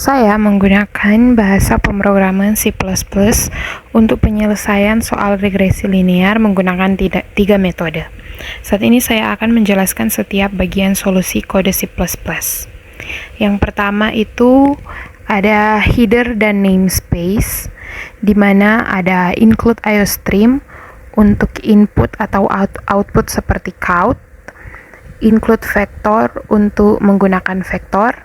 Saya menggunakan bahasa pemrograman C++ untuk penyelesaian soal regresi linear menggunakan tiga metode. Saat ini saya akan menjelaskan setiap bagian solusi kode C++. Yang pertama itu ada header dan namespace, di mana ada include IOStream untuk input atau output seperti count, include vector untuk menggunakan vektor,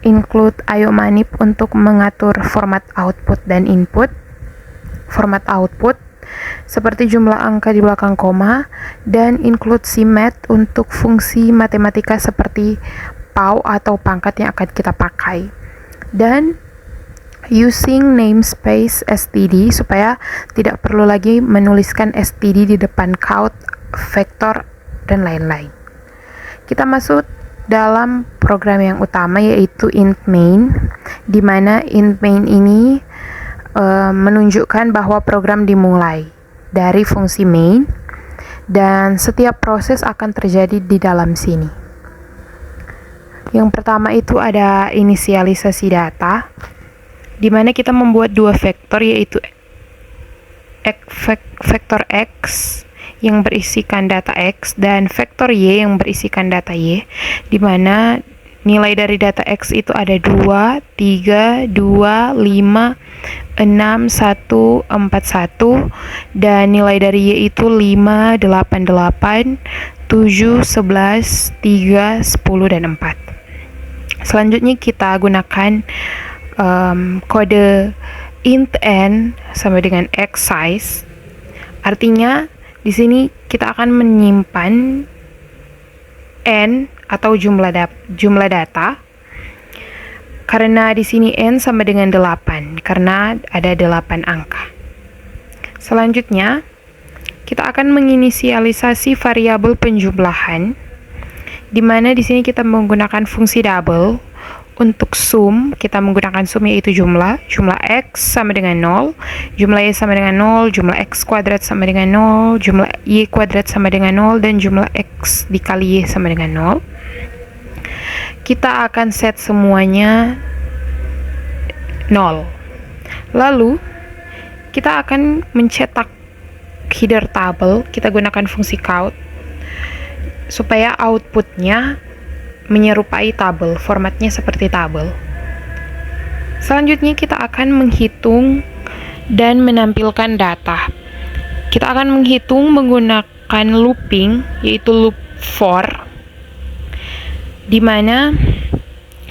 include IOmanip untuk mengatur format output dan input, format output seperti jumlah angka di belakang koma, dan include cmath untuk fungsi matematika seperti PAW atau pangkat yang akan kita pakai, dan using namespace std supaya tidak perlu lagi menuliskan std di depan count, vektor, dan lain-lain. Kita masuk dalam program yang utama, yaitu int main, di mana int main ini menunjukkan bahwa program dimulai dari fungsi main dan setiap proses akan terjadi di dalam sini. Yang pertama itu ada inisialisasi data, di mana kita membuat dua vektor, yaitu vektor x yang berisikan data X dan vektor Y yang berisikan data Y, di mana nilai dari data X itu ada 2, 3, 2, 5, 6, 1, 4, 1, dan nilai dari Y itu 5, 8, 8, 7, 11, 3, 10, dan 4. Selanjutnya kita gunakan kode int n sama dengan x size, artinya di sini kita akan menyimpan n atau jumlah data, karena di sini n sama dengan 8 karena ada 8 angka. Selanjutnya kita akan menginisialisasi variabel penjumlahan, di mana di sini kita menggunakan fungsi double. Untuk sum, kita menggunakan sum, yaitu jumlah x sama dengan 0, jumlah y sama dengan 0, jumlah x kuadrat sama dengan 0, jumlah y kuadrat sama dengan 0, dan jumlah x dikali y sama dengan 0. Kita akan set semuanya 0. Lalu, kita akan mencetak header table, kita gunakan fungsi count, supaya outputnya menyerupai tabel, formatnya seperti tabel. Selanjutnya kita akan menghitung dan menampilkan data. Kita akan menghitung menggunakan looping, yaitu loop for, di mana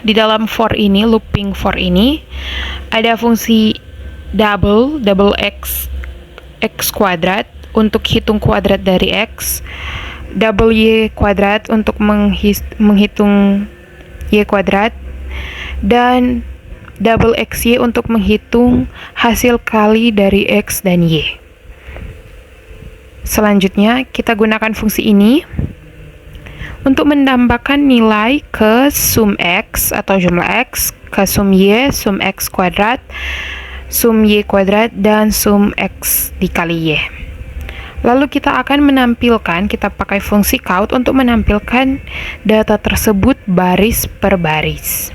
di dalam looping for ini ada fungsi double x kuadrat untuk hitung kuadrat dari x, double y kuadrat untuk menghitung y kuadrat, dan double xy untuk menghitung hasil kali dari x dan y. Selanjutnya kita gunakan fungsi ini untuk menambahkan nilai ke sum x atau jumlah x, ke sum x kuadrat, sum y kuadrat, dan sum x dikali y. Lalu kita akan kita pakai fungsi count untuk menampilkan data tersebut baris per baris.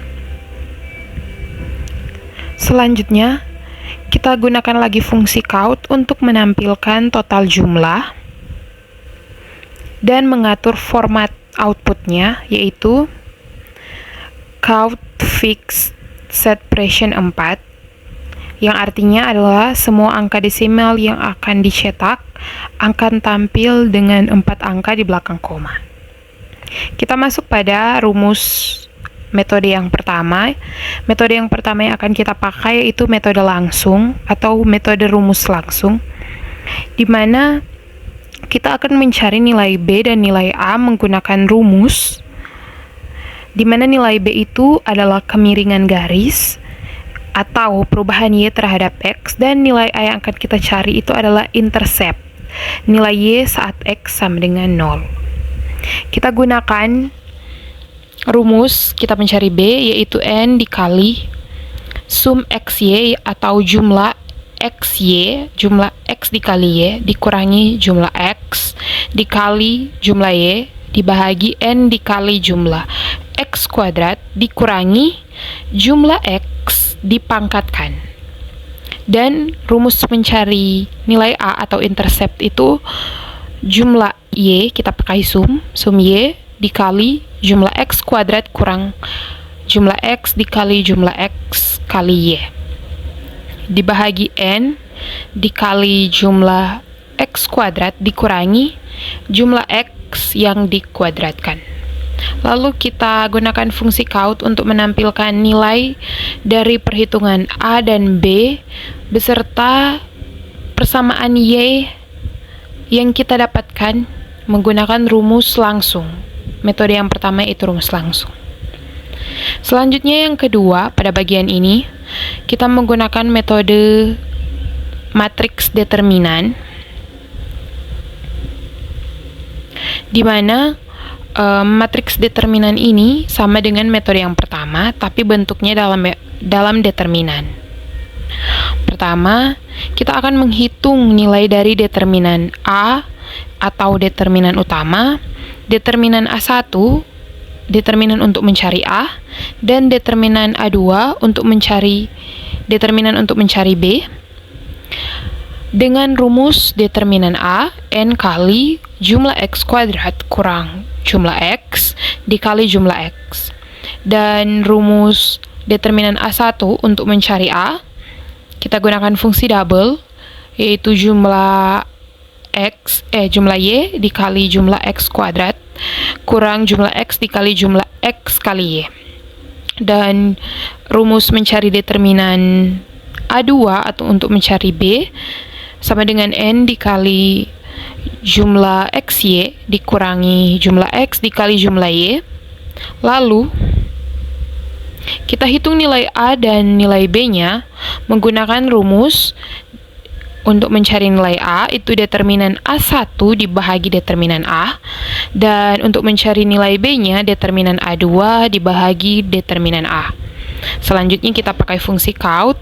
Selanjutnya, kita gunakan lagi fungsi count untuk menampilkan total jumlah dan mengatur format outputnya, yaitu count fixed separation 4, yang artinya adalah semua angka desimal yang akan dicetak akan tampil dengan 4 angka di belakang koma. Kita masuk pada rumus metode yang pertama. Metode yang pertama yang akan kita pakai yaitu metode langsung atau metode rumus langsung, di mana kita akan mencari nilai B dan nilai A menggunakan rumus, di mana nilai B itu adalah kemiringan garis atau perubahan y terhadap x, dan nilai A yang akan kita cari itu adalah intercept, nilai y saat x sama dengan 0. Kita gunakan rumus, kita mencari B, yaitu n dikali sum xy atau jumlah xy, jumlah x dikali y, dikurangi jumlah x dikali jumlah y, dibahagi n dikali jumlah x kuadrat dikurangi jumlah x dipangkatkan. Dan rumus mencari nilai A atau intercept itu jumlah Y, kita pakai sum Y dikali jumlah X kuadrat kurang jumlah X dikali jumlah X kali Y. Dibahagi N dikali jumlah X kuadrat dikurangi jumlah X yang dikuadratkan. Lalu kita gunakan fungsi count untuk menampilkan nilai dari perhitungan A dan B beserta persamaan Y yang kita dapatkan menggunakan rumus langsung. Metode yang pertama itu rumus langsung. Selanjutnya yang kedua, pada bagian ini kita menggunakan metode matriks determinan, di mana matriks determinan ini sama dengan metode yang pertama, tapi bentuknya dalam determinan. Pertama, kita akan menghitung nilai dari determinan A atau determinan utama, determinan A1, determinan untuk mencari A, dan determinan A2 untuk mencari B, dengan rumus determinan A, N kali jumlah X kuadrat kurang jumlah X dikali jumlah X. Dan rumus determinan A1 untuk mencari A, kita gunakan fungsi double, yaitu jumlah Y dikali jumlah X kuadrat kurang jumlah X dikali jumlah X kali Y. Dan rumus mencari determinan A2 atau untuk mencari B sama dengan N dikali jumlah XY dikurangi jumlah X dikali jumlah Y. Lalu kita hitung nilai A dan nilai B-nya menggunakan rumus untuk mencari nilai A, itu determinan A1 dibahagi determinan A, dan untuk mencari nilai B-nya determinan A2 dibahagi determinan A. Selanjutnya kita pakai fungsi count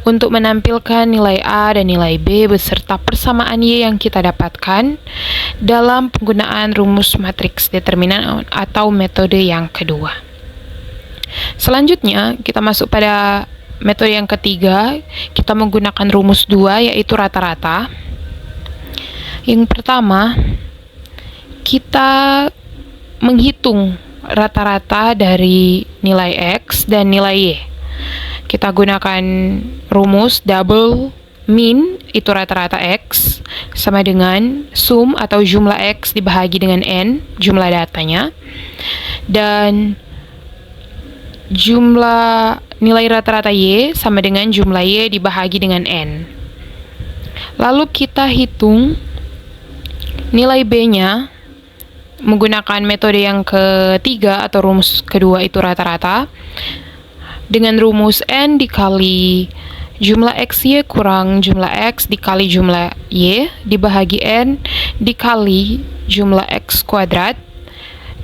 untuk menampilkan nilai A dan nilai B beserta persamaan Y yang kita dapatkan dalam penggunaan rumus matriks determinan atau metode yang kedua. Selanjutnya kita masuk pada metode yang ketiga. Kita menggunakan rumus 2, yaitu rata-rata. Yang pertama, kita menghitung rata-rata dari nilai X dan nilai Y. Kita gunakan rumus double min, itu rata-rata X, sama dengan sum atau jumlah X dibahagi dengan N, jumlah datanya, dan jumlah nilai rata-rata Y sama dengan jumlah Y dibahagi dengan N. Lalu kita hitung nilai B-nya menggunakan metode yang ketiga atau rumus kedua, itu rata-rata, dengan rumus N dikali jumlah XY kurang jumlah X dikali jumlah Y dibahagi N dikali jumlah X kuadrat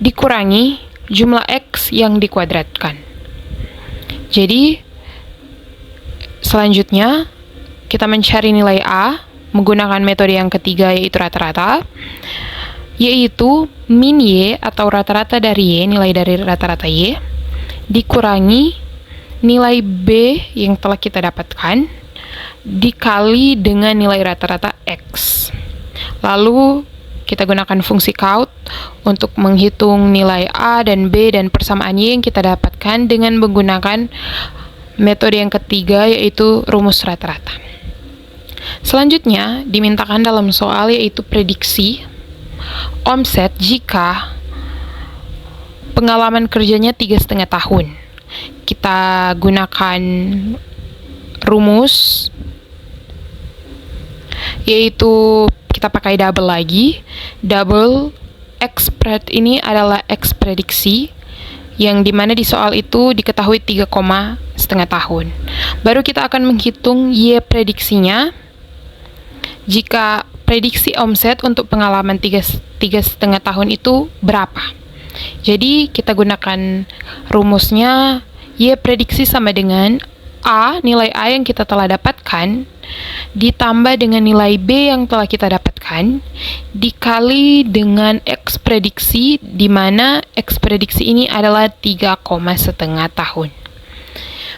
dikurangi jumlah X yang dikuadratkan. Jadi selanjutnya kita mencari nilai A menggunakan metode yang ketiga, yaitu rata-rata, yaitu min Y atau rata-rata dari Y, nilai dari rata-rata Y, dikurangi nilai B yang telah kita dapatkan dikali dengan nilai rata-rata X. Lalu kita gunakan fungsi count untuk menghitung nilai A dan B dan persamaan Y yang kita dapatkan dengan menggunakan metode yang ketiga, yaitu rumus rata-rata. Selanjutnya dimintakan dalam soal, yaitu prediksi omset jika pengalaman kerjanya 3,5 tahun. Kita gunakan rumus, yaitu kita pakai double lagi. Double X pred ini adalah X prediksi, yang dimana di soal itu diketahui 3,5 tahun. Baru kita akan menghitung Y prediksinya jika prediksi omset untuk pengalaman 3,5 tahun itu berapa. Jadi kita gunakan rumusnya, Y prediksi sama dengan A, nilai A yang kita telah dapatkan, ditambah dengan nilai B yang telah kita dapatkan, dikali dengan X prediksi, di mana X prediksi ini adalah 3,5 tahun.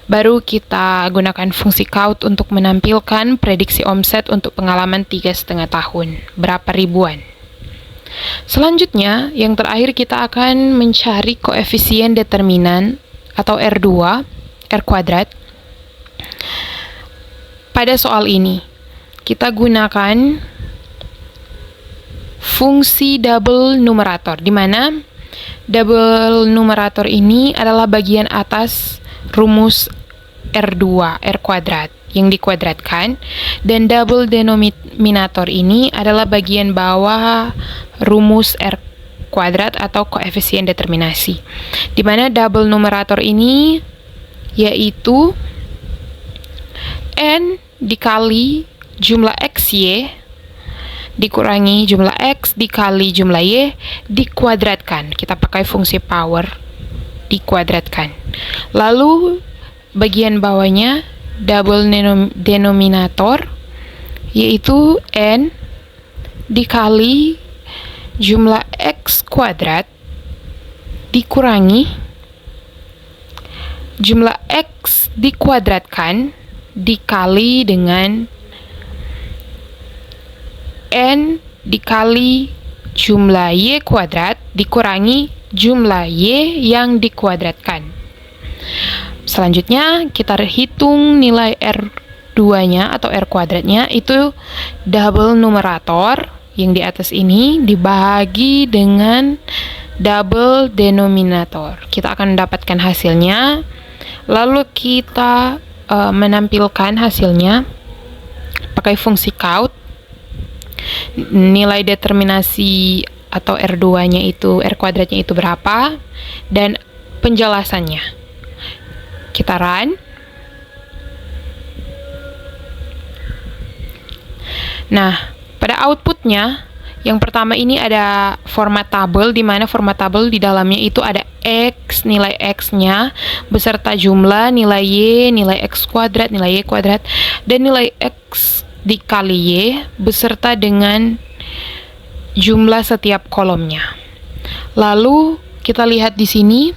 Baru kita gunakan fungsi count untuk menampilkan prediksi omset untuk pengalaman 3,5 tahun. Berapa ribuan. Selanjutnya, yang terakhir kita akan mencari koefisien determinan atau R2, R kuadrat. Pada soal ini, kita gunakan fungsi double numerator, di mana double numerator ini adalah bagian atas rumus R2, R kuadrat, yang dikuadratkan, dan double denominator ini adalah bagian bawah rumus R kuadrat atau koefisien determinasi, di mana double numerator ini yaitu N dikali jumlah XY dikurangi jumlah X dikali jumlah Y dikuadratkan. Kita pakai fungsi power dikuadratkan. Lalu bagian bawahnya double denominator yaitu N dikali jumlah X kuadrat dikurangi jumlah X dikuadratkan dikali dengan N dikali jumlah Y kuadrat dikurangi jumlah Y yang dikuadratkan. Selanjutnya kita hitung nilai R2-nya atau R kuadratnya, itu double numerator yang di atas ini dibagi dengan double denominator. Kita akan mendapatkan hasilnya, lalu kita menampilkan hasilnya pakai fungsi count. Nilai determinasi atau R2-nya itu, R kuadratnya itu berapa, dan penjelasannya. Kita run. Nah, pada outputnya, yang pertama ini ada format tabel, di mana format tabel di dalamnya itu ada X, nilai X-nya, beserta jumlah, nilai Y, nilai X kuadrat, nilai Y kuadrat, dan nilai X dikali Y beserta dengan jumlah setiap kolomnya. Lalu kita lihat di sini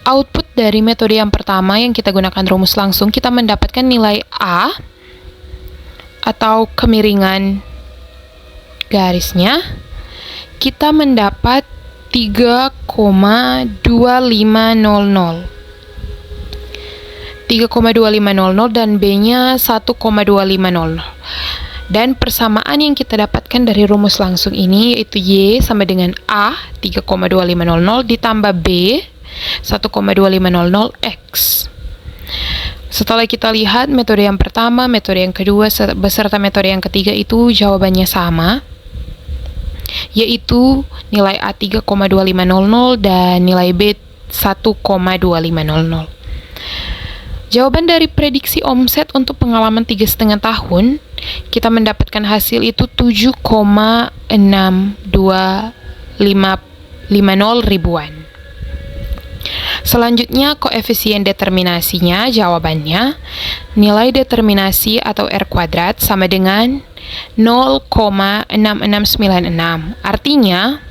output dari metode yang pertama yang kita gunakan rumus langsung, kita mendapatkan nilai A atau kemiringan garisnya, kita mendapat 3,2500 dan B-nya 1,2500. Dan persamaan yang kita dapatkan dari rumus langsung ini yaitu Y sama dengan A 3,2500 ditambah B 1,2500X. Setelah kita lihat metode yang pertama, metode yang kedua, beserta metode yang ketiga itu jawabannya sama, yaitu nilai A 3,2500 dan nilai B 1,2500. Jawaban dari prediksi omset untuk pengalaman 3,5 tahun, kita mendapatkan hasil itu 7,6250 ribuan. Selanjutnya, koefisien determinasinya, jawabannya, nilai determinasi atau R kuadrat sama dengan 0,6696. Artinya,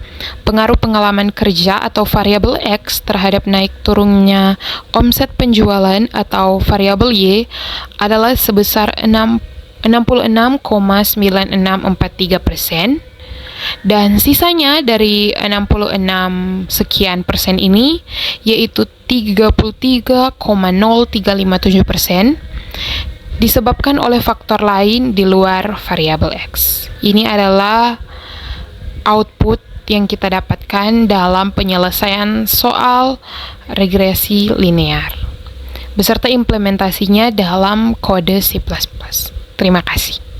pengaruh pengalaman kerja atau variabel X terhadap naik turunnya omset penjualan atau variabel Y adalah sebesar 66,9643%, dan sisanya dari 66 sekian persen ini yaitu 33,0357% disebabkan oleh faktor lain di luar variabel X. Ini adalah output yang kita dapatkan dalam penyelesaian soal regresi linear beserta implementasinya dalam kode C++. Terima kasih.